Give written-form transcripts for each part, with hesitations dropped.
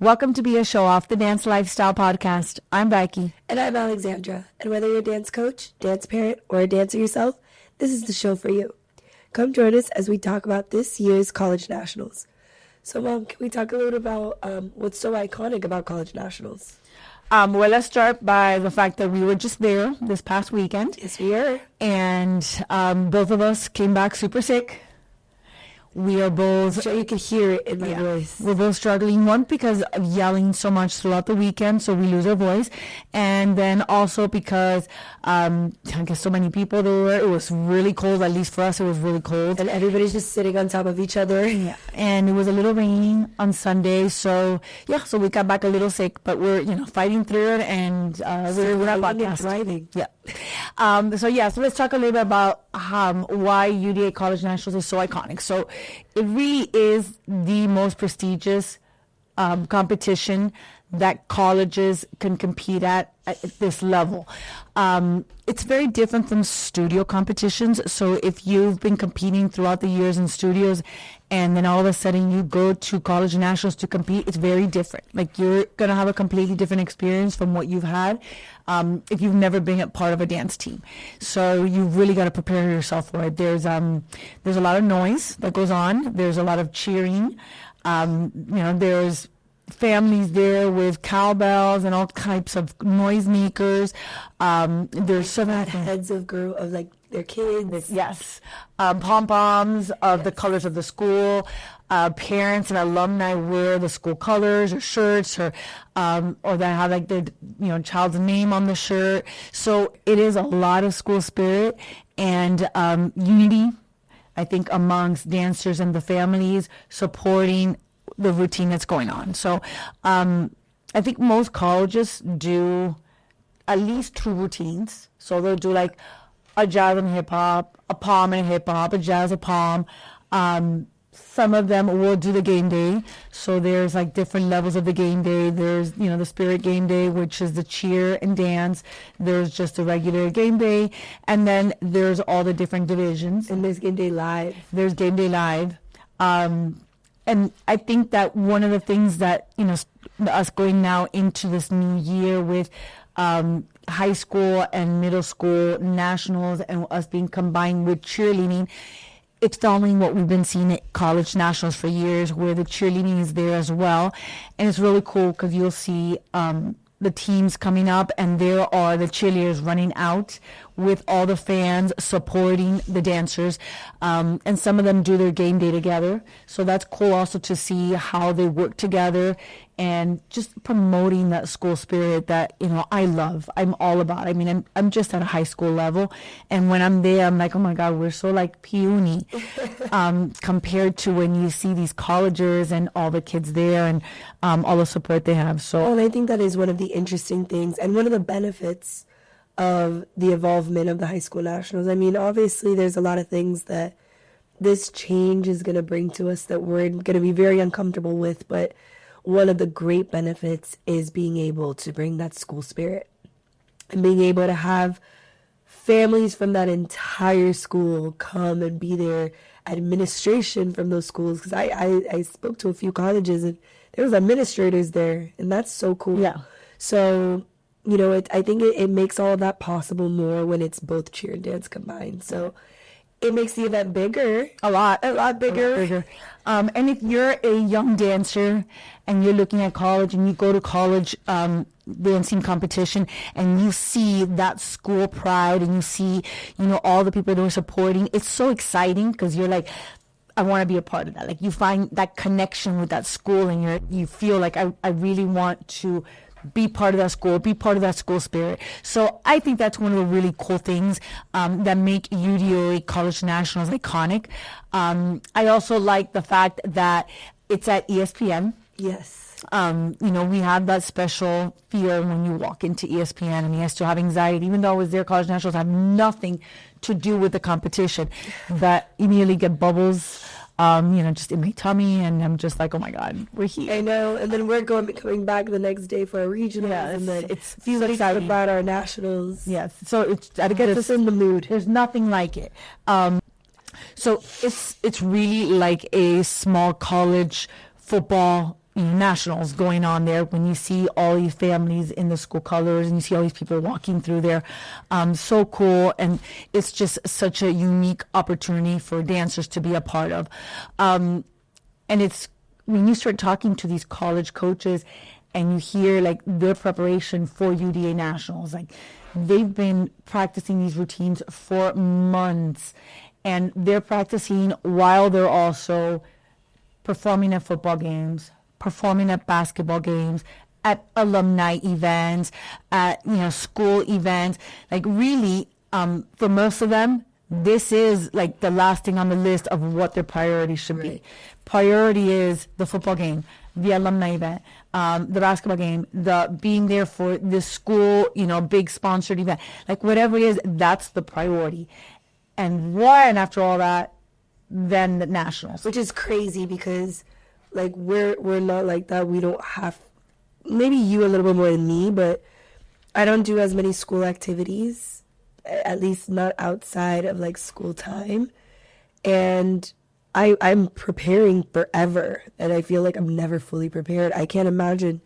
Welcome to B.A. Showoff, the dance lifestyle podcast. I'm Becky. And I'm Alexandra. And whether you're a dance coach, dance parent, or a dancer yourself, this is the show for you. Come join us as we talk about this year's College Nationals. So, Mom, can we talk a little about what's so iconic about College Nationals? Well, let's start by the fact that we were just there this past weekend. Yes, we are. And both of us came back super sick. We are both... I'm sure you could hear it in my voice. We're both struggling, one because of yelling so much throughout the weekend, so we lose our voice. And then also because, I guess so many people there were. It was really cold, at least for us, it was really cold. And everybody's just sitting on top of each other. Yeah. And it was a little rainy on Sunday, so we got back a little sick, but we're, fighting through it, and we're not podcasting. Thriving. Yeah. So let's talk a little bit about why UDA College Nationals is so iconic. So it really is the most prestigious competition that colleges can compete at this level. It's very different from studio competitions. So if you've been competing throughout the years in studios and then all of a sudden you go to College Nationals to compete, it's very different. Like, you're going to have a completely different experience from what you've had if you've never been a part of a dance team. So you really got to prepare yourself for it. There's a lot of noise that goes on. There's a lot of cheering. There's families there with cowbells and all types of noisemakers. There's so many heads of their kids. Yes. Pom-poms of the colors of the school. Parents and alumni wear the school colors or shirts or they have their child's name on the shirt. So it is a lot of school spirit and unity, I think, amongst dancers and the families supporting the routine that's going on. So I think most colleges do at least 2 routines. So they'll do like a jazz and hip hop, a pom and hip hop, a jazz, a pom. Some of them will do the game day. So there's like different levels of the game day. There's, the spirit game day, which is the cheer and dance. There's just the regular game day. And then there's all the different divisions. And there's game day live. There's game day live. And I think that one of the things that, us going now into this new year with high school and middle school nationals and us being combined with cheerleading, it's following what we've been seeing at College Nationals for years, where the cheerleading is there as well. And it's really cool because you'll see the teams coming up, and there are the cheerleaders running out with all the fans supporting the dancers. And some of them do their game day together. So that's cool also to see how they work together and just promoting that school spirit that, I love. I'm all about. I mean, I'm just at a high school level. And when I'm there, I'm like, oh my God, we're so like puny compared to when you see these colleges and all the kids there and all the support they have. So, and I think that is one of the interesting things and one of the benefits of the involvement of the high school nationals. I mean, obviously there's a lot of things that this change is going to bring to us that we're going to be very uncomfortable with, but one of the great benefits is being able to bring that school spirit and being able to have families from that entire school come and be there, administration from those schools, because I spoke to a few colleges and there was administrators there, and that's so cool. Yeah. So I think it makes all of that possible more when it's both cheer and dance combined. So it makes the event bigger. A lot bigger. And if you're a young dancer and you're looking at college and you go to college dancing competition and you see that school pride and you see, all the people that are supporting, it's so exciting because you're like, I want to be a part of that. Like, you find that connection with that school and you feel like I really want to be part of that school, be part of that school spirit. So I think that's one of the really cool things that make UDA College Nationals iconic. I also like the fact that it's at ESPN. Yes. We have that special fear when you walk into ESPN, and you still have anxiety, even though I was there. College Nationals have nothing to do with the competition, but immediately get bubbles just in my tummy, and I'm just like, oh my God, we're here. I know, and then we're coming back the next day for a regional, and then it's feels excited about our nationals. Yes, so it gets us in the mood. There's nothing like it. So it's really like a small college football nationals going on there, when you see all these families in the school colors and you see all these people walking through there. So cool. And it's just such a unique opportunity for dancers to be a part of. And it's when you start talking to these college coaches and you hear like their preparation for UDA Nationals, like they've been practicing these routines for months, and they're practicing while they're also performing at football games, performing at basketball games, at alumni events, at school events. Like really, for most of them, this is like the last thing on the list of what their priority should be. Priority is the football game, the alumni event, the basketball game, the being there for the school, big sponsored event. Like whatever it is, that's the priority. And then after all that, then the nationals. Which is crazy because like we're not like that. We don't have, maybe you a little bit more than me, but I don't do as many school activities, at least not outside of like school time. And I'm preparing forever, and I feel like I'm never fully prepared. I can't imagine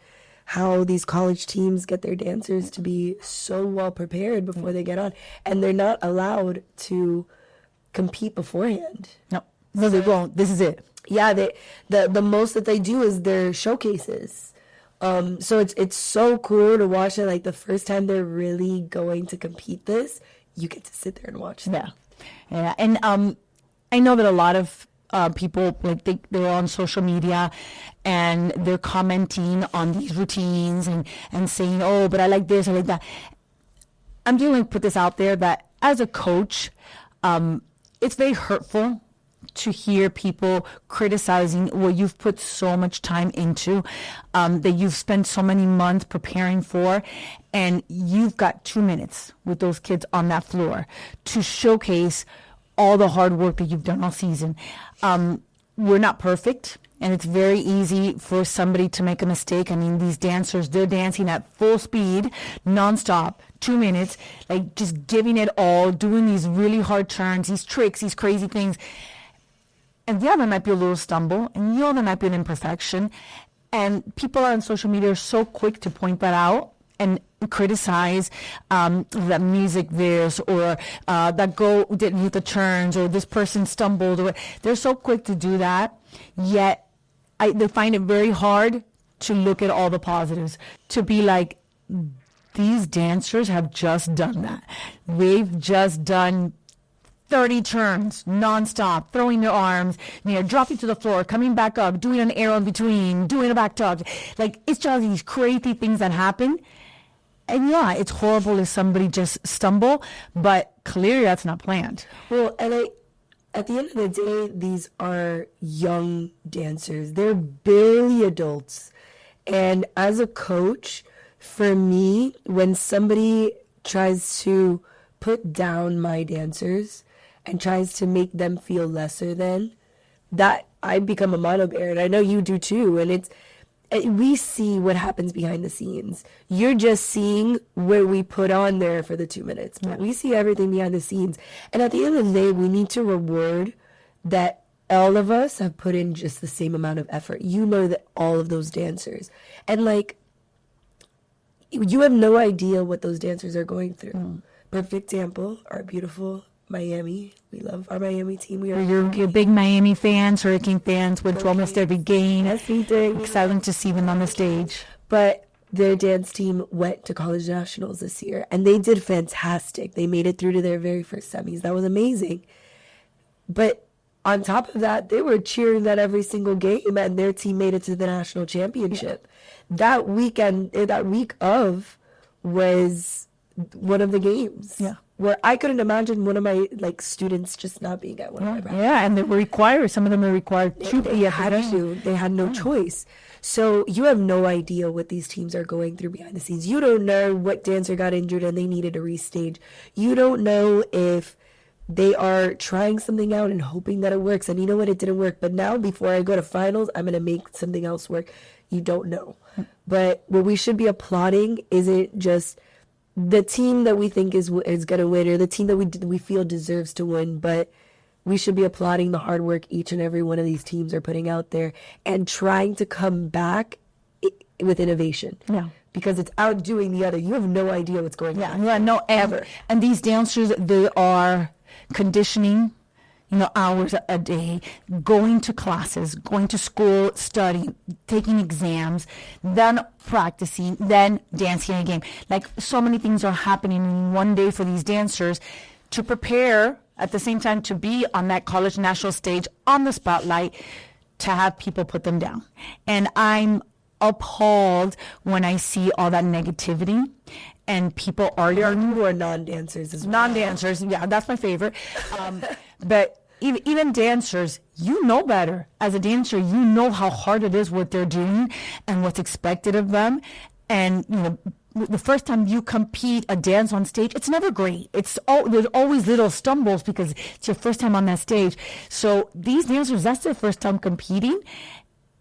how these college teams get their dancers to be so well prepared before they get on, and they're not allowed to compete beforehand. No, they won't. This is it. Yeah, the most that they do is their showcases. So it's so cool to watch it. Like the first time they're really going to compete this, you get to sit there and watch them. Yeah, and I know that a lot of people like they're on social media and they're commenting on these routines and saying, oh, but I like this, I like that. I'm going to put this out there that as a coach, it's very hurtful to hear people criticizing what you've put so much time into, that you've spent so many months preparing for, and you've got 2 minutes with those kids on that floor to showcase all the hard work that you've done all season. We're not perfect, and it's very easy for somebody to make a mistake. I mean, these dancers, they're dancing at full speed, nonstop, 2 minutes, like just giving it all, doing these really hard turns, these tricks, these crazy things. And yeah, there might be a little stumble, and there might be an imperfection. And people on social media are so quick to point that out and criticize that music this, or that girl didn't hit the turns, or this person stumbled. Or they're so quick to do that, yet they find it very hard to look at all the positives, to be like, these dancers have just done that. They've just done 30 turns nonstop, throwing their arms, dropping to the floor, coming back up, doing an arrow in between, doing a back tuck. Like, it's just these crazy things that happen. And yeah, it's horrible if somebody just stumble, but clearly that's not planned. Well, and at the end of the day, these are young dancers. They're barely adults. And as a coach, for me, when somebody tries to put down my dancers and tries to make them feel lesser than, that I become a mano bear, and I know you do too. And we see what happens behind the scenes. You're just seeing what we put on there for the 2 minutes, but we see everything behind the scenes. And at the end of the day, we need to reward that all of us have put in just the same amount of effort. That all of those dancers, and like, you have no idea what those dancers are going through. Perfect example, our beautiful Miami. We love our Miami team. You're big Miami fans, Hurricane fans, went to almost every game. Yes, we did. Exciting to see them on the stage. But their dance team went to College Nationals this year, and they did fantastic. They made it through to their very first semis. That was amazing. But on top of that, they were cheering at every single game, and their team made it to the national championship. That week of was one of the games. Yeah. Where I couldn't imagine one of my students just not being at one of my practices. Yeah, and they were required. Some of them were required to be at the game. They had no choice. So you have no idea what these teams are going through behind the scenes. You don't know what dancer got injured and they needed to restage. You don't know if they are trying something out and hoping that it works. And you know what? It didn't work. But now, before I go to finals, I'm going to make something else work. You don't know. But what we should be applauding isn't just the team that we think is going to win, or the team that we feel deserves to win, but we should be applauding the hard work each and every one of these teams are putting out there and trying to come back with innovation. Yeah. Because it's outdoing the other. You have no idea what's going on. Yeah, no, ever. And these dancers, they are conditioning, hours a day, going to classes, going to school, studying, taking exams, then practicing, then dancing again. Like, so many things are happening in one day for these dancers to prepare at the same time to be on that college national stage, on the spotlight, to have people put them down. And I'm appalled when I see all that negativity and people arguing. Who are non-dancers as well. Non-dancers, yeah, that's my favorite. But even dancers, you know better. As a dancer, you know how hard it is what they're doing and what's expected of them. And, the first time you compete a dance on stage, it's never great. There's always little stumbles because it's your first time on that stage. So these dancers, that's their first time competing.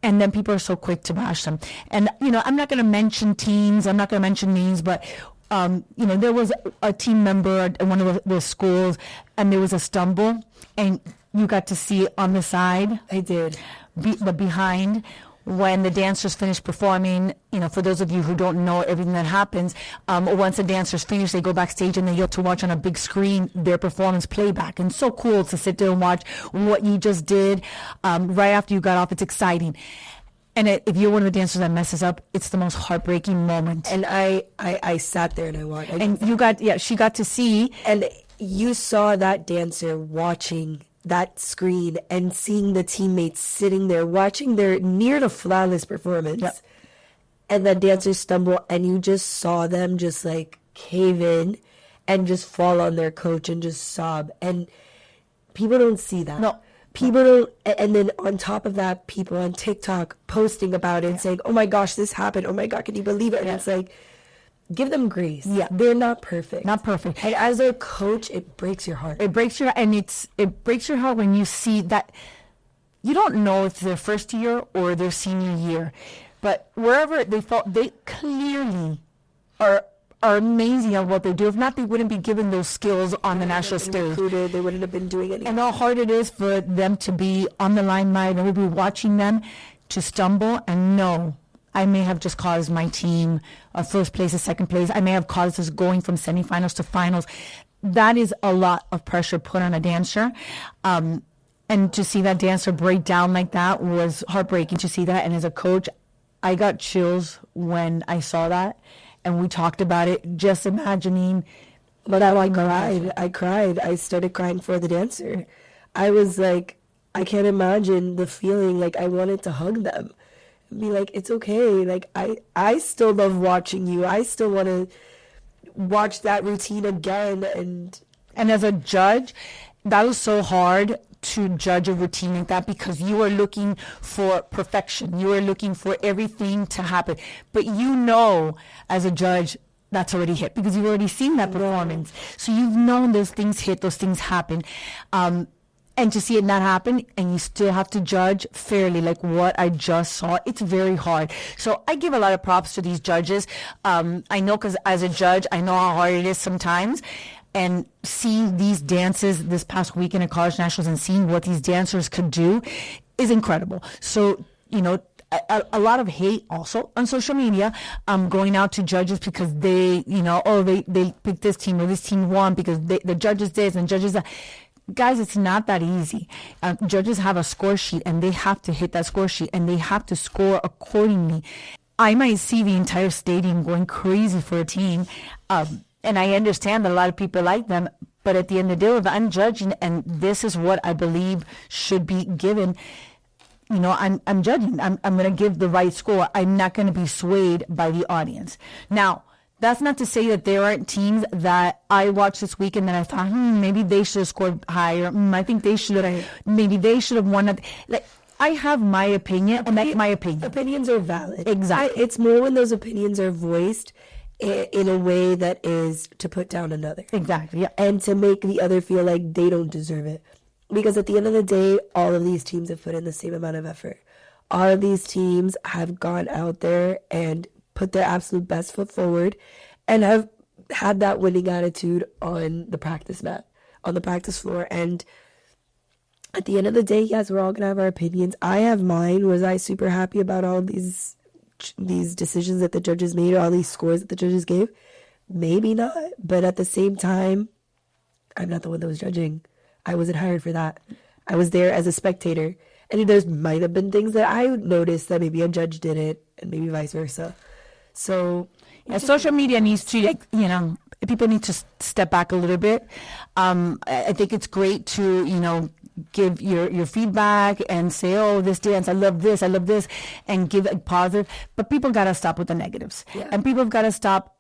And then people are so quick to bash them. And, I'm not going to mention teams. I'm not going to mention names. But, there was a team member at one of the schools, and there was a stumble. And you got to see it on the side. I did. The behind. When the dancers finish performing, for those of you who don't know everything that happens, once the dancers finish, they go backstage and they get to watch on a big screen their performance playback. And so cool to sit there and watch what you just did right after you got off. It's exciting. And if you're one of the dancers that messes up, it's the most heartbreaking moment. And I sat there and I watched. And she got to see. And you saw that dancer watching that screen and seeing the teammates sitting there watching their near to flawless performance. Yep. And the dancers stumble and you just saw them just like cave in and just fall on their coach and just sob. And people don't see that. No. People don't, and then on top of that, people on TikTok posting about it and saying, oh my gosh, this happened. Oh my God, can you believe it? And it's like, give them grace. Yeah. They're not perfect. Not perfect. And as a coach, it breaks your heart. It breaks your heart when you see that you don't know if it's their first year or their senior year. But wherever they fall, they clearly are amazing at what they do. If not, they wouldn't be given those skills on the national stage. They wouldn't have been doing anything. And how hard it is for them to be on the limelight, and we'll be watching them to stumble and know, I may have just caused my team a first place, a second place. I may have caused us going from semifinals to finals. That is a lot of pressure put on a dancer. And to see that dancer break down like that was heartbreaking to see that. And as a coach, I got chills when I saw that. And we talked about it, just imagining. But I cried. I started crying for the dancer. I was like, I can't imagine the feeling. Like, I wanted to hug them. Be like, it's okay. Like, I still love watching you. I still want to watch that routine again. And as a judge, that was so hard to judge a routine like that because you are looking for perfection. You are looking for everything to happen. But as a judge, that's already hit because you've already seen that performance. So you've known those things hit, those things happen. And to see it not happen, and you still have to judge fairly, like what I just saw, it's very hard. So I give a lot of props to these judges. I know because as a judge, I know how hard it is sometimes. And seeing these dances this past weekend at College Nationals and seeing what these dancers could do is incredible. So, a lot of hate also on social media going out to judges because they picked this team or this team won because the judges this and judges that. Guys, it's not that easy. Judges have a score sheet and they have to hit that score sheet and they have to score accordingly. I might see the entire stadium going crazy for a team. And I understand that a lot of people like them, but at the end of the day, if I'm judging and this is what I believe should be given, I'm judging. I'm going to give the right score. I'm not going to be swayed by the audience. Now, that's not to say that there aren't teams that I watched this weekend that I thought, maybe they should have scored higher. I think they should have. Maybe they should have won. Like, I have my opinion, and that's my opinion. Opinions are valid. Exactly. It's more when those opinions are voiced in a way that is to put down another. Exactly. Yeah. And to make the other feel like they don't deserve it. Because at the end of the day, all of these teams have put in the same amount of effort. All of these teams have gone out there and put their absolute best foot forward and have had that winning attitude on the practice mat, on the practice floor. And at the end of the day, yes, we're all gonna have our opinions. I have mine. Was I super happy about all these decisions that the judges made, or all these scores that the judges gave? Maybe not. But at the same time, I'm not the one that was judging. I wasn't hired for that. I was there as a spectator. And there might have been things that I noticed that maybe a judge didn't, and maybe vice versa. So, yeah, social media needs to, like, people need to step back a little bit. I think it's great to, give your feedback and say, oh, this dance, I love this, and give it positive. But people got to stop with the negatives. Yeah. And people have got to stop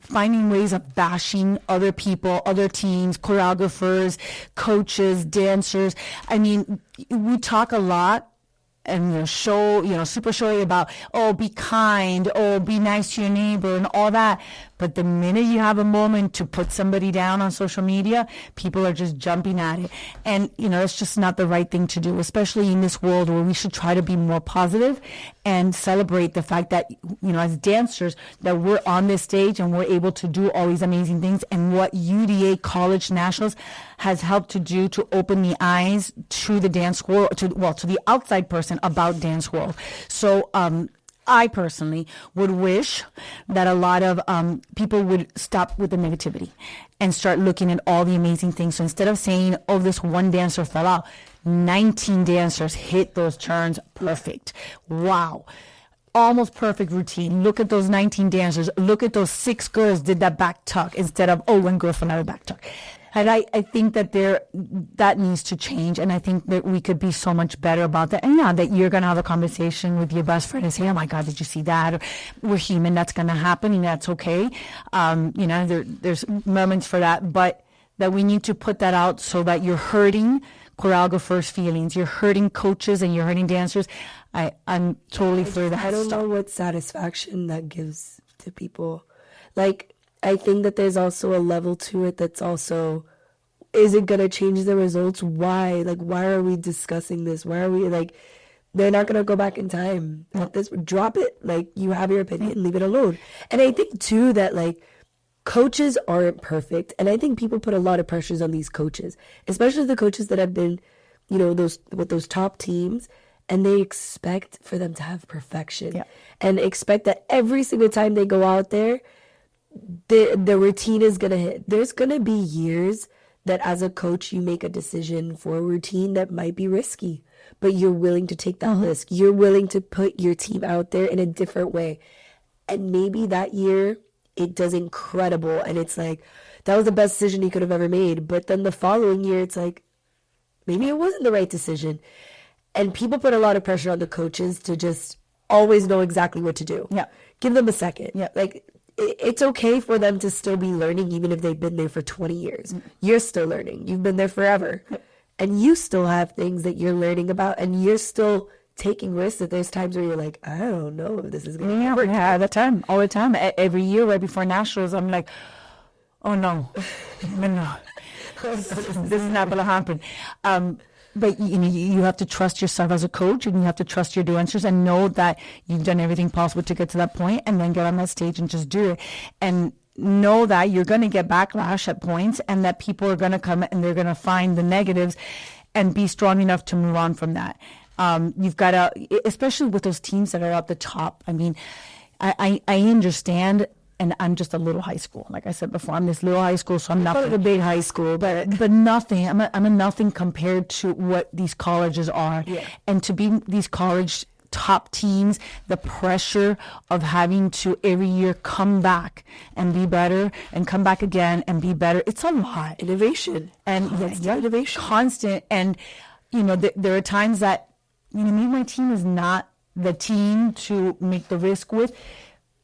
finding ways of bashing other people, other teams, choreographers, coaches, dancers. I mean, we talk a lot and super showy about, oh, be kind, oh, be nice to your neighbor and all that. But the minute you have a moment to put somebody down on social media, people are just jumping at it. And, it's just not the right thing to do, especially in this world where we should try to be more positive and celebrate the fact that, as dancers, that we're on this stage and we're able to do all these amazing things. And what UDA College Nationals has helped to do to open the eyes to the dance world, to the outside person about dance world. So, I personally would wish that a lot of people would stop with the negativity and start looking at all the amazing things. So instead of saying, oh, this one dancer fell out, 19 dancers hit those turns perfect. Wow. Almost perfect routine. Look at those 19 dancers. Look at those 6 girls did that back tuck instead of, oh, one girl fell out of back tuck. And I think that that needs to change, and I think that we could be so much better about that. And that you're going to have a conversation with your best friend and say, oh my God, did you see that? Or, we're human, that's going to happen, and that's okay. There's moments for that, but that we need to put that out so that you're hurting choreographers' feelings, you're hurting coaches, and you're hurting dancers. I'm totally for that. I don't know what satisfaction that gives to people. Like, I think that there's also a level to it that's also, is it going to change the results? Why? Like, why are we discussing this? Why are we, they're not going to go back in time. Drop it. Like, you have your opinion, leave it alone. And I think, too, that, coaches aren't perfect. And I think people put a lot of pressures on these coaches, especially the coaches that have been, those top teams. And they expect for them to have perfection. Yeah. And expect that every single time they go out there, the routine is going to hit. There's going to be years that as a coach, you make a decision for a routine that might be risky, but you're willing to take that risk. You're willing to put your team out there in a different way. And maybe that year it does incredible. And it's like, that was the best decision he could have ever made. But then the following year, it's like, maybe it wasn't the right decision. And people put a lot of pressure on the coaches to just always know exactly what to do. Yeah. Give them a second. Yeah. It's okay for them to still be learning, even if they've been there for 20 years. You're still learning. You've been there forever. And you still have things that you're learning about, and you're still taking risks that there's times where you're like, I don't know if this is going to work. Yeah, all the time. Every year, right before Nationals, I'm like, oh no, no. This is not going to happen. But you have to trust yourself as a coach, and you have to trust your dancers and know that you've done everything possible to get to that point, and then get on that stage and just do it. And know that you're going to get backlash at points, and that people are going to come and they're going to find the negatives, and be strong enough to move on from that. You've got to, especially with those teams that are at the top. I mean, I understand. And I'm just a little high school. Like I said before, I'm this little high school, so I'm not a big high school, but nothing. I'm a nothing compared to what these colleges are. Yeah. And to be these college top teams, the pressure of having to every year come back and be better, and come back again and be better. It's a lot. Innovation. And innovation. Constant. And, there are times that, maybe my team is not the team to make the risk with.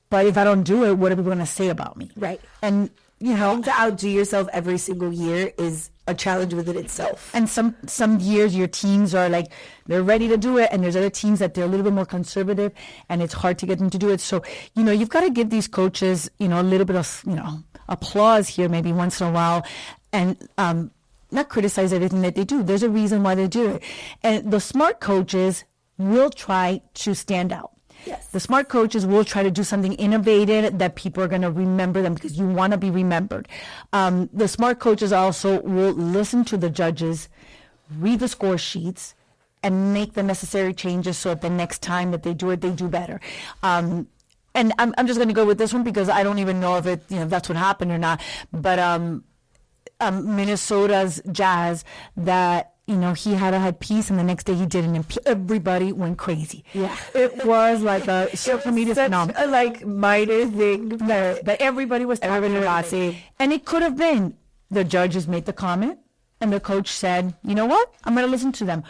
But if I don't do it, what are people going to say about me? Right. And, to outdo yourself every single year is a challenge within itself. And some years your teams are like, they're ready to do it. And there's other teams that they're a little bit more conservative, and it's hard to get them to do it. So, you've got to give these coaches, a little bit of, applause here maybe once in a while, and not criticize everything that they do. There's a reason why they do it. And the smart coaches will try to stand out. Yes. The smart coaches will try to do something innovative that people are going to remember them, because you want to be remembered. The smart coaches also will listen to the judges, read the score sheets, and make the necessary changes so that the next time that they do it, they do better. And I'm just going to go with this one because I don't even know if it, that's what happened or not. But Minnesota's Jazz, that he had a headpiece, and the next day he didn't, and everybody went crazy. Yeah, it was like a social media phenomenon, like minor thing that everybody was talking about. And it could have been the judges made the comment, and the coach said, "You know what? I'm going to listen to them."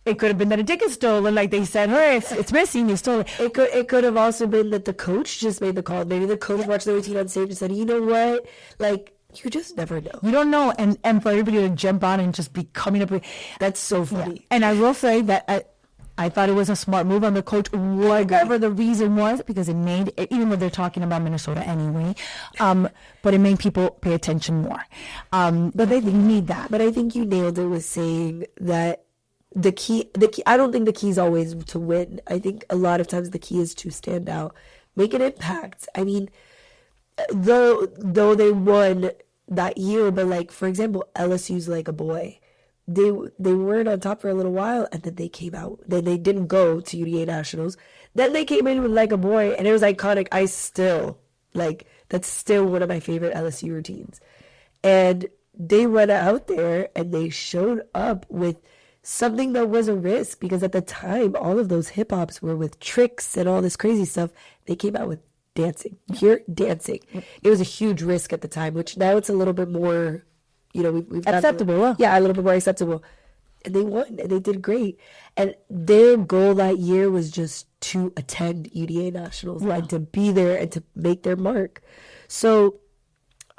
It could have been that a ticket stolen, like they said, "Hey, it's missing, you stole it." It could have also been that the coach just made the call. Maybe the coach watched the routine on stage and said, "You know what? Like, you just never know. You don't know." And for everybody to jump on and just be coming up with, that's so funny. Yeah. And I will say that I thought it was a smart move on the coach, whatever the reason was, because it made, even though they're talking about Minnesota anyway, but it made people pay attention more. But they need that. But I think you nailed it with saying that the key, I don't think the key is always to win. I think a lot of times the key is to stand out, make an impact. I mean, though they won that year, but like, for example, LSU's like a boy. They weren't on top for a little while, and then they came out. Then they didn't go to UDA Nationals. Then they came in with like a boy, and it was iconic. That's still one of my favorite LSU routines. And they went out there and they showed up with something that was a risk, because at the time, all of those hip hops were with tricks and all this crazy stuff. They came out with dancing, pure dancing. It was a huge risk at the time, which now it's a little bit more, we've acceptable. Yeah, a little bit more acceptable. And they won, and they did great. And their goal that year was just to attend UDA Nationals, and to be there and to make their mark. So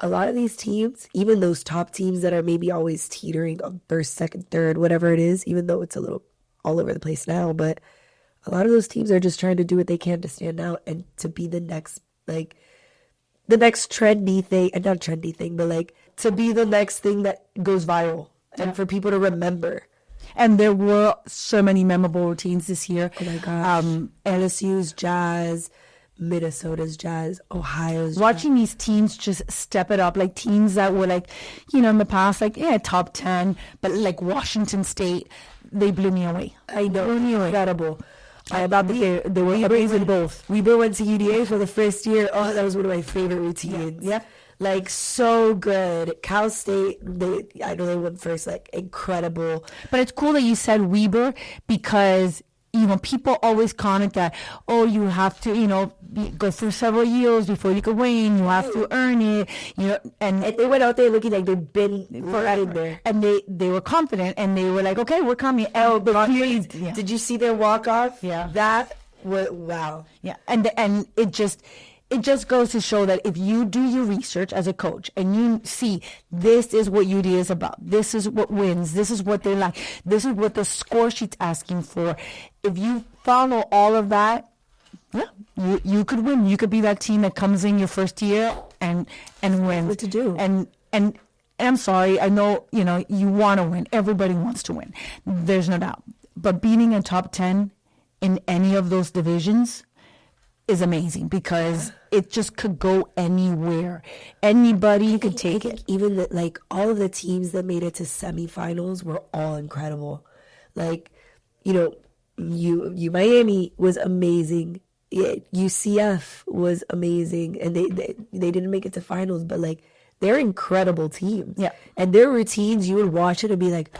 a lot of these teams, even those top teams that are maybe always teetering on first, second, third, whatever it is, even though it's a little all over the place now, but a lot of those teams are just trying to do what they can to stand out and to be the next trendy thing, and not trendy thing, but like to be the next thing that goes viral and for people to remember. And there were so many memorable routines this year. Oh my gosh. LSU's Jazz, Minnesota's Jazz, Ohio's Watching these teams just step it up, like teams that were like, in the past, like, top 10, but like Washington State, they blew me away. I know. Blew me away. Incredible. I thought that they were amazing both. We went to UDA for the first year. Oh, that was one of my favorite routines. Yep. Like, so good. Cal State, I know they went first, like, incredible. But it's cool that you said Weber, because people always comment that, you have to, go through several years before you could win. You have to earn it, and they went out there looking like they've been forever there. And they were confident, and they were like, okay, we're coming. Did you see their walk-off? Yeah. That was, wow. Yeah, and it just goes to show that if you do your research as a coach and you see this is what UD is about, this is what wins, this is what they like, this is what the score sheet's asking for, if you follow all of that, you could win. You could be that team that comes in your first year and wins. What to do? And I'm sorry, I know you want to win. Everybody wants to win. There's no doubt. But beating a top 10 in any of those divisions is amazing, because it just could go anywhere. Anybody could take it. Even all of the teams that made it to semifinals were all incredible. Like, Miami was amazing. UCF was amazing, and they didn't make it to finals, but they're incredible teams. Yeah. And their routines, you would watch it and be like,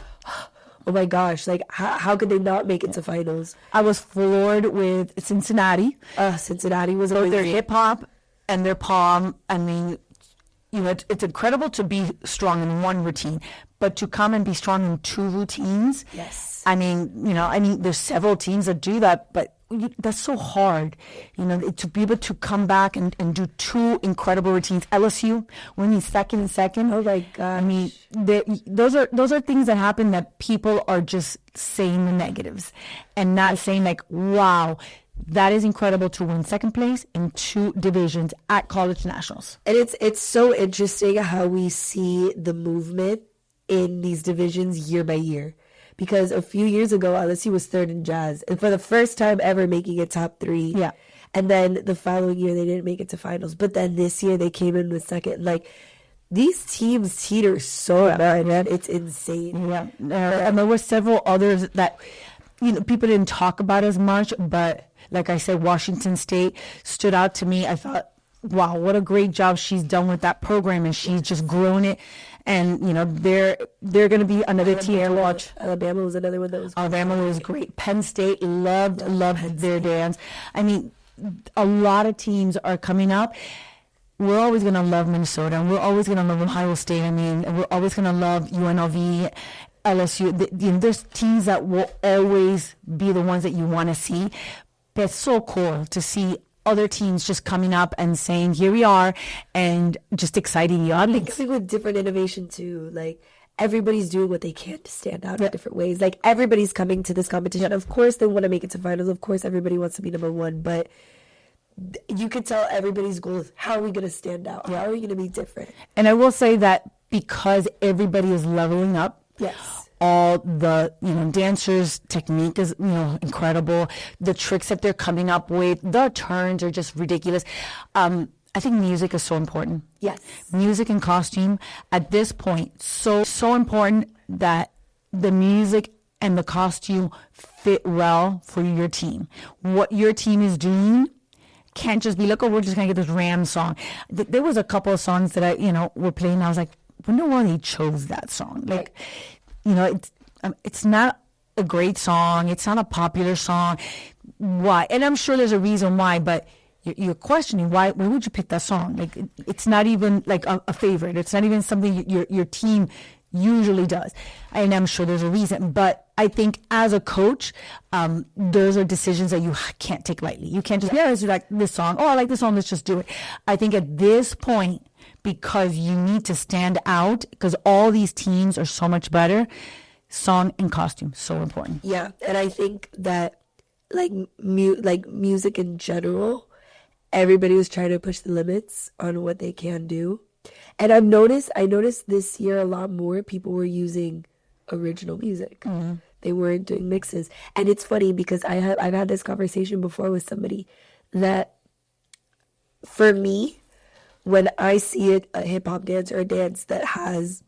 oh my gosh, how could they not make it to finals? I was floored with Cincinnati. Cincinnati was both amazing. their hip hop and their palm. I mean, it's incredible to be strong in one routine, but to come and be strong in two routines. Yes. I mean, there's several teams that do that, but that's so hard, to be able to come back and do two incredible routines. LSU winning second and second. Oh my gosh. I mean, those are things that happen that people are just saying the negatives and not saying wow, that is incredible to win second place in two divisions at college nationals. And it's so interesting how we see the movement in these divisions year by year. Because a few years ago, LSU was third in Jazz, and for the first time ever making it top 3. Yeah. And then the following year, they didn't make it to finals. But then this year, they came in with second. these teams teeter so bad, man. It's insane. Yeah, and there were several others that people didn't talk about as much, but like I said, Washington State stood out to me. I thought, wow, what a great job she's done with that program, and she's just grown it. And they're going to be another team to watch. Alabama was another one that was. Alabama was great. Penn State loved their dance. I mean, a lot of teams are coming up. We're always going to love Minnesota, and we're always going to love Ohio State. I mean, and we're always going to love UNLV, LSU. There's teams that will always be the ones that you want to see. But it's so cool to see other teams just coming up and saying, here we are, and just exciting the audience. I think with different innovation too, like everybody's doing what they can to stand out in different ways. Like everybody's coming to this competition. Of course they want to make it to finals. Of course everybody wants to be number one, but you could tell everybody's goal is, how are we going to stand out? How are we going to be different? And I will say that because everybody is leveling up, yes, all the dancers' technique is incredible. The tricks that they're coming up with, the turns are just ridiculous. I think music is so important. Yes, music and costume at this point so important that the music and the costume fit well for your team. What your team is doing can't just be like, oh, we're just gonna get this Ram song. There was a couple of songs that I were playing, and I was like, wonder why they chose that song. Like, it's not a great song. It's not a popular song. Why? And I'm sure there's a reason why, but you're questioning why would you pick that song? Like, it's not even like a favorite. It's not even something your team usually does. And I'm sure there's a reason. But I think as a coach, those are decisions that you can't take lightly. You can't just, let's do like this song. Oh, I like this song. Let's just do it. I think at this point, because you need to stand out, because all these teams are so much better, song and costume, so important. Yeah, and I think that like music in general, everybody was trying to push the limits on what they can do. And I noticed this year a lot more people were using original music. Mm-hmm. They weren't doing mixes. And it's funny because I've had this conversation before with somebody that for me, when I see a hip hop dance or a dance that has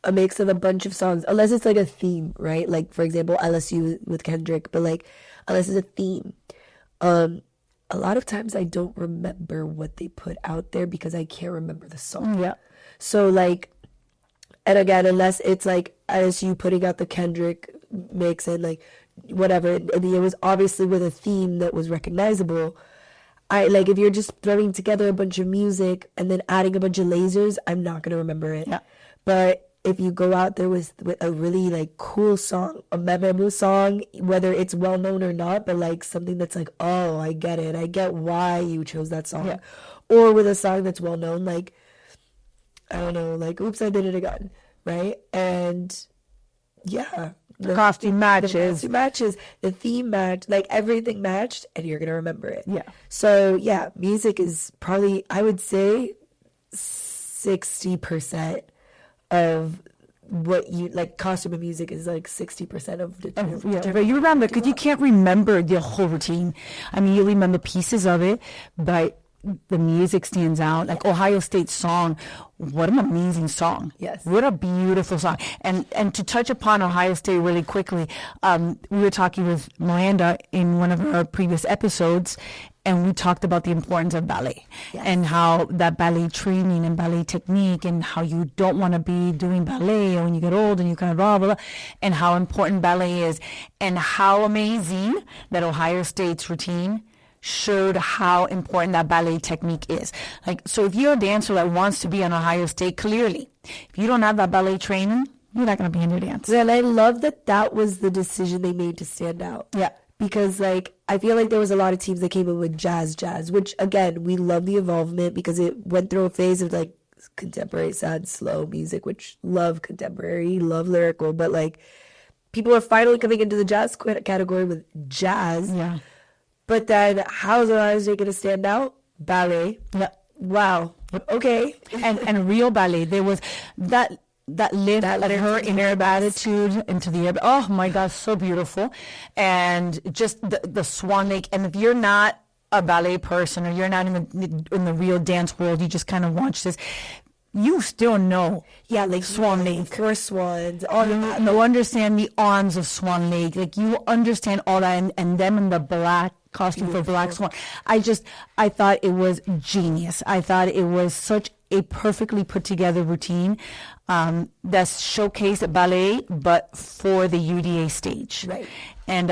a mix of a bunch of songs, unless it's like a theme, right? Like, for example, LSU with Kendrick, but like, unless it's a theme, a lot of times I don't remember what they put out there because I can't remember the song. Yeah. So like, and again, unless it's like LSU putting out the Kendrick mix and like whatever, and it was obviously with a theme that was recognizable. I like, if you're just throwing together a bunch of music and then adding a bunch of lasers, I'm not going to remember it. Yeah. But if you go out there with a really like cool song, a memorable song, whether it's well known or not, but like something that's like, oh, I get it. I get why you chose that song. Yeah. Or with a song that's well known, like, I don't know, like, oops, I did it again. Right? And yeah. The costume matches. The costume matches. The theme match. Like, everything matched, and you're going to remember it. Yeah. So, yeah, music is probably, I would say, 60% of what you, like, costume and music is, like, 60% of the yeah, but you remember, because you can't remember the whole routine. I mean, you remember pieces of it, but the music stands out. Like Ohio State's song, what an amazing song. Yes. What a beautiful song. And to touch upon Ohio State really quickly, we were talking with Miranda in one of our previous episodes, and we talked about the importance of ballet. Yes. And how that ballet training and ballet technique, and how you don't want to be doing ballet when you get old and you kind of blah, blah, blah, and how important ballet is, and how amazing that Ohio State's routine showed how important that ballet technique is. Like, so if you're a dancer that wants to be on Ohio State, clearly, if you don't have that ballet training, you're not going to be in your dance. Yeah, and I love that was the decision they made to stand out. Yeah. Because, like, I feel like there was a lot of teams that came in with jazz, which, again, we love the involvement because it went through a phase of, like, contemporary, sad, slow music, which love contemporary, love lyrical, but, like, people are finally coming into the jazz category with jazz. Yeah. But then, how's Ohio State going to stand out? Ballet. Yeah. Wow. Okay. And real ballet. There was that lift of her inner attitude into the air. Oh my God, so beautiful. And just the swan lake. And if you're not a ballet person, or you're not in the real dance world, you just kind of watch this. you still know. Yeah, like Swan Lake. Four swans. All of that. You understand the arms of Swan Lake. Like, you understand all that, and them in the black costume for Black Swan. I thought it was genius. I thought it was such a perfectly put together routine that showcased ballet, but for the UDA stage. Right. And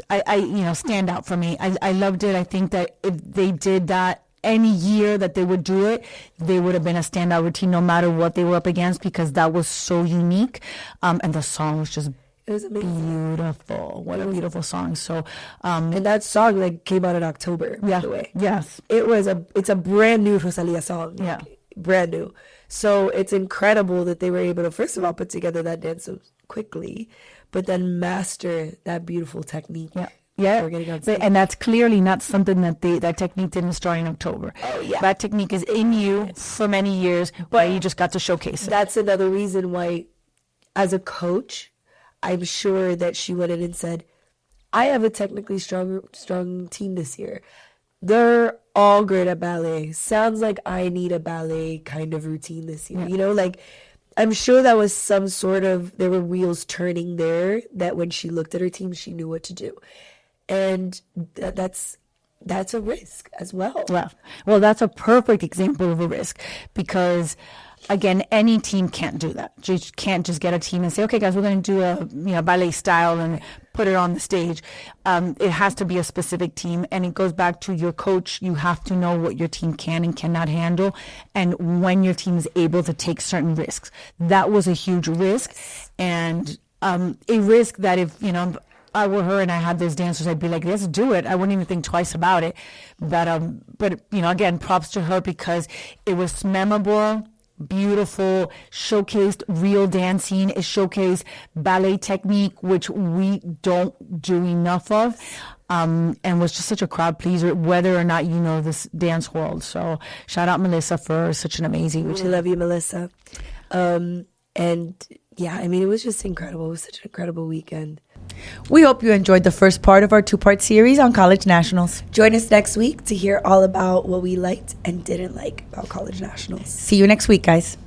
I stand out for me. I loved it. I think that if they did that any year that they would do it, they would have been a standout routine no matter what they were up against, because that was so unique. And the song was just It was amazing. beautiful. What a beautiful song. So, And that song like came out in October, by the way. yes. It's a brand new Rosalia song. Yeah. Like, brand new. So it's incredible that they were able to, first of all, put together that dance so quickly, but then master that beautiful technique. Yeah. Yeah, We're getting on stage. and that's clearly not something that technique didn't start in October. Oh, yeah. That technique is in you for many years, but you just got to showcase it. That's another reason why, as a coach, I'm sure that she went in and said, I have a technically strong team this year. They're all great at ballet. Sounds like I need a ballet kind of routine this year. You know, like, I'm sure that was some sort of, there were wheels turning there, that when she looked at her team, she knew what to do. And that's a risk as well. Well, that's a perfect example of a risk, because, again, any team can't do that. You can't just get a team and say, okay, guys, we're going to do a ballet style and put it on the stage. It has to be a specific team, and it goes back to your coach. You have to know what your team can and cannot handle, and when your team is able to take certain risks. That was a huge risk, and a risk that if, I were her and I had those dancers, I'd be like, let's do it. I wouldn't even think twice about it. But again, props to her, because it was memorable, beautiful, showcased real dancing. It showcased ballet technique, which we don't do enough of, and was just such a crowd pleaser, whether or not you know this dance world. So shout out Melissa for such an amazing routine. We love you, Melissa. And yeah, I mean, it was just incredible. It was such an incredible weekend. We hope you enjoyed the first part of our 2-part series on College Nationals. Join us next week to hear all about what we liked and didn't like about College Nationals. See you next week, guys.